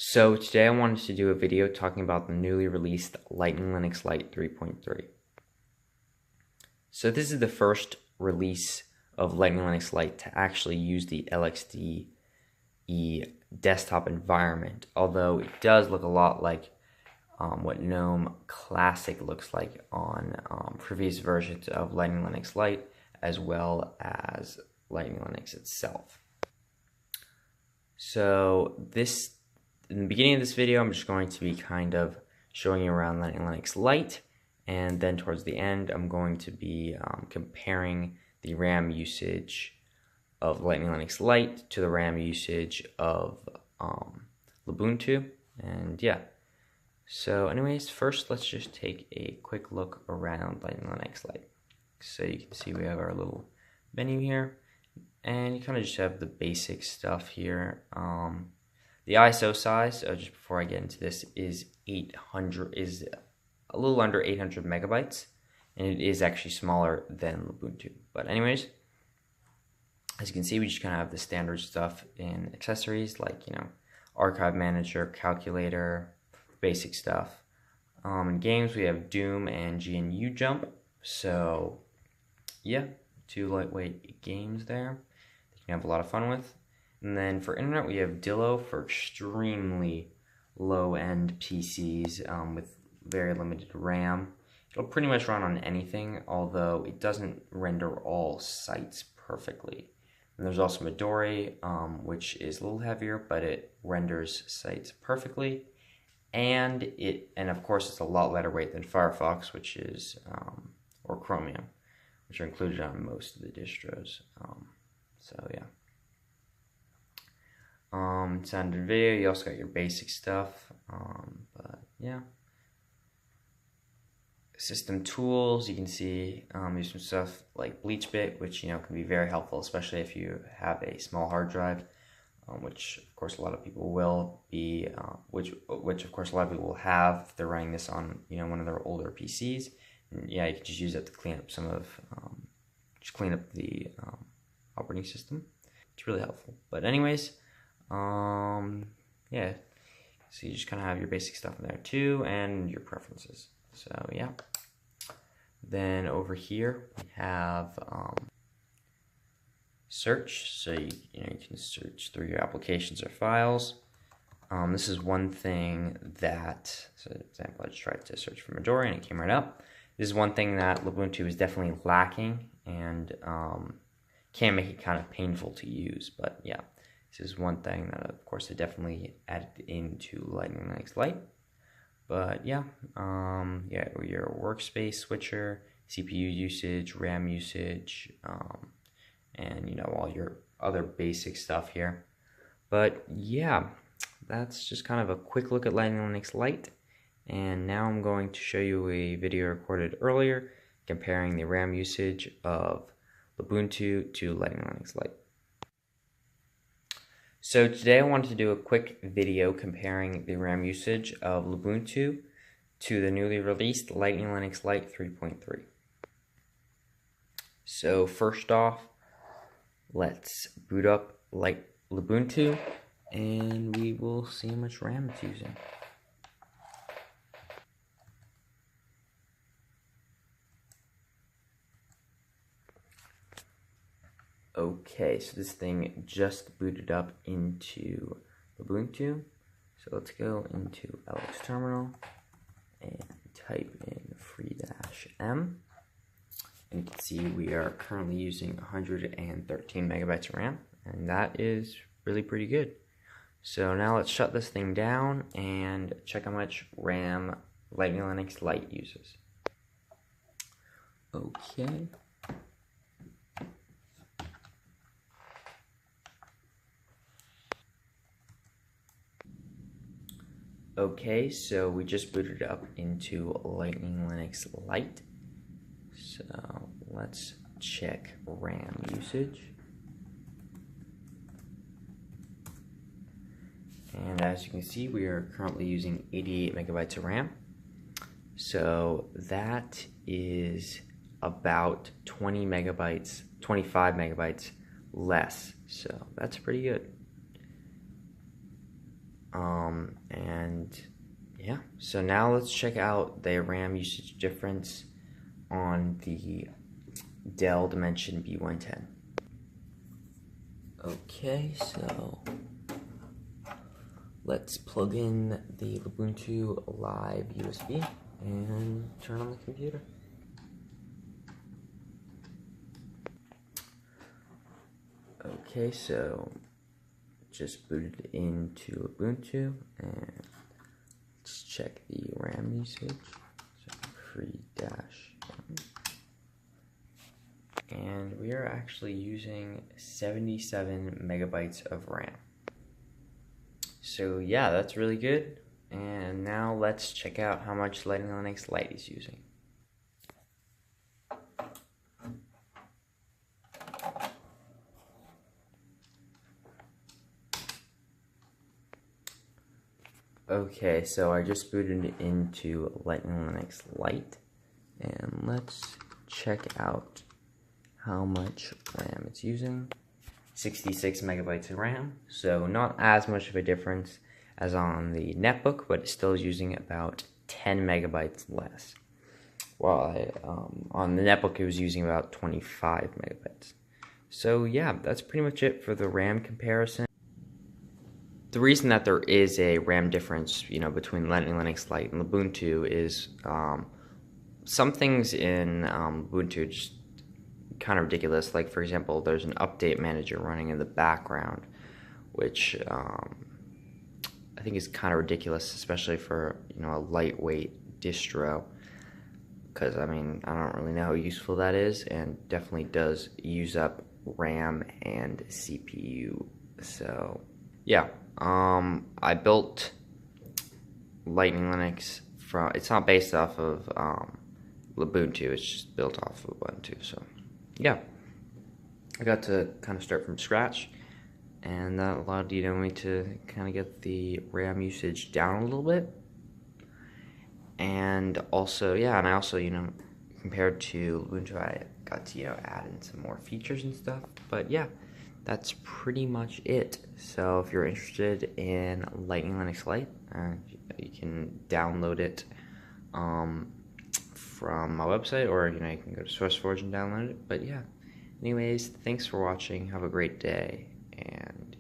So today I wanted to do a video talking about the newly released Lightning Linux Lite 3.3. So this is the first release of Lightning Linux Lite to actually use the LXDE desktop environment, although it does look a lot like what GNOME Classic looks like on previous versions of Lightning Linux Lite, as well as Lightning Linux itself. So in the beginning of this video, I'm just going to be kind of showing you around Lightning Linux Lite, and then towards the end, I'm going to be comparing the RAM usage of Lightning Linux Lite to the RAM usage of Ubuntu, and yeah. So anyways, first let's just take a quick look around Lightning Linux Lite. So you can see we have our little menu here, and you kind of just have the basic stuff here. The ISO size, just before I get into this, is a little under 800 megabytes, and it is actually smaller than Ubuntu. But anyways, as you can see, we just kind of have the standard stuff in accessories like, archive manager, calculator, basic stuff. In games, we have Doom and GNU Jump. So yeah, two lightweight games there that you can have a lot of fun with. And then for internet, we have Dillo for extremely low-end PCs with very limited RAM. It'll pretty much run on anything, although it doesn't render all sites perfectly. And there's also Midori, which is a little heavier, but it renders sites perfectly. And of course, it's a lot lighter weight than Firefox, which is or Chromium, which are included on most of the distros. So yeah. Sound and video, you also got your basic stuff, but yeah. System tools, you can see there's some stuff like BleachBit, which can be very helpful, especially if you have a small hard drive, which of course a lot of people will be, which of course a lot of people will have if they're running this on one of their older PCs. And yeah, you can just use it to clean up some of, just clean up the operating system. It's really helpful. But anyways. Yeah, so you just kind of have your basic stuff in there too, and your preferences. So yeah. Then over here we have search. So you can search through your applications or files. This is one thing that, so for example, I just tried to search for Midori and it came right up. This is one thing that Ubuntu is definitely lacking and can make it kind of painful to use, but yeah. This is one thing that, of course, they definitely added into Lightning Linux Lite. But yeah, yeah, your workspace switcher, CPU usage, RAM usage, and all your other basic stuff here. But yeah, that's just kind of a quick look at Lightning Linux Lite. And now I'm going to show you a video recorded earlier comparing the RAM usage of Ubuntu to Lightning Linux Lite. So today I wanted to do a quick video comparing the RAM usage of Ubuntu to the newly released Lightning Linux Lite 3.3. So first off, let's boot up Ubuntu and we will see how much RAM it's using. Okay, so this thing just booted up into Ubuntu. So let's go into LX terminal and type in free-m. And you can see we are currently using 113 megabytes of RAM, and that is really pretty good. So now let's shut this thing down and check how much RAM Lightning Linux Lite uses. Okay. Okay, so we just booted up into Lightning Linux Lite. So let's check RAM usage. And as you can see, we are currently using 88 megabytes of RAM. So that is about 25 megabytes less. So that's pretty good. And yeah, so now let's check out the RAM usage difference on the Dell Dimension B110. Okay, so let's plug in the Ubuntu Live USB and turn on the computer. Okay, so just booted into Ubuntu and let's check the RAM usage. So free dash M. And we are actually using 77 megabytes of RAM. So yeah, that's really good. And now let's check out how much Lightning Linux Lite is using. Okay, so I just booted into Lightning Linux Lite, and let's check out how much RAM it's using. 66 megabytes of RAM, so not as much of a difference as on the netbook, but it still is using about 10 megabytes less. While on the netbook it was using about 25 megabytes. So yeah, that's pretty much it for the RAM comparison. The reason that there is a RAM difference, between Lightning Linux Lite and Ubuntu is some things in Ubuntu just kind of ridiculous. Like, for example, there's an update manager running in the background, which I think is kind of ridiculous, especially for a lightweight distro. Because I don't really know how useful that is, and definitely does use up RAM and CPU. So yeah. I built Lightning Linux it's not based off of Ubuntu, it's just built off of Ubuntu. So yeah, I got to kind of start from scratch, and that allowed me to kind of get the RAM usage down a little bit. And also, and I also, compared to Ubuntu, I got to, add in some more features and stuff. But yeah, that's pretty much it. So if you're interested in Lightning Linux Lite, you can download it from my website, or you can go to SourceForge and download it. But yeah, anyways, thanks for watching. Have a great day, and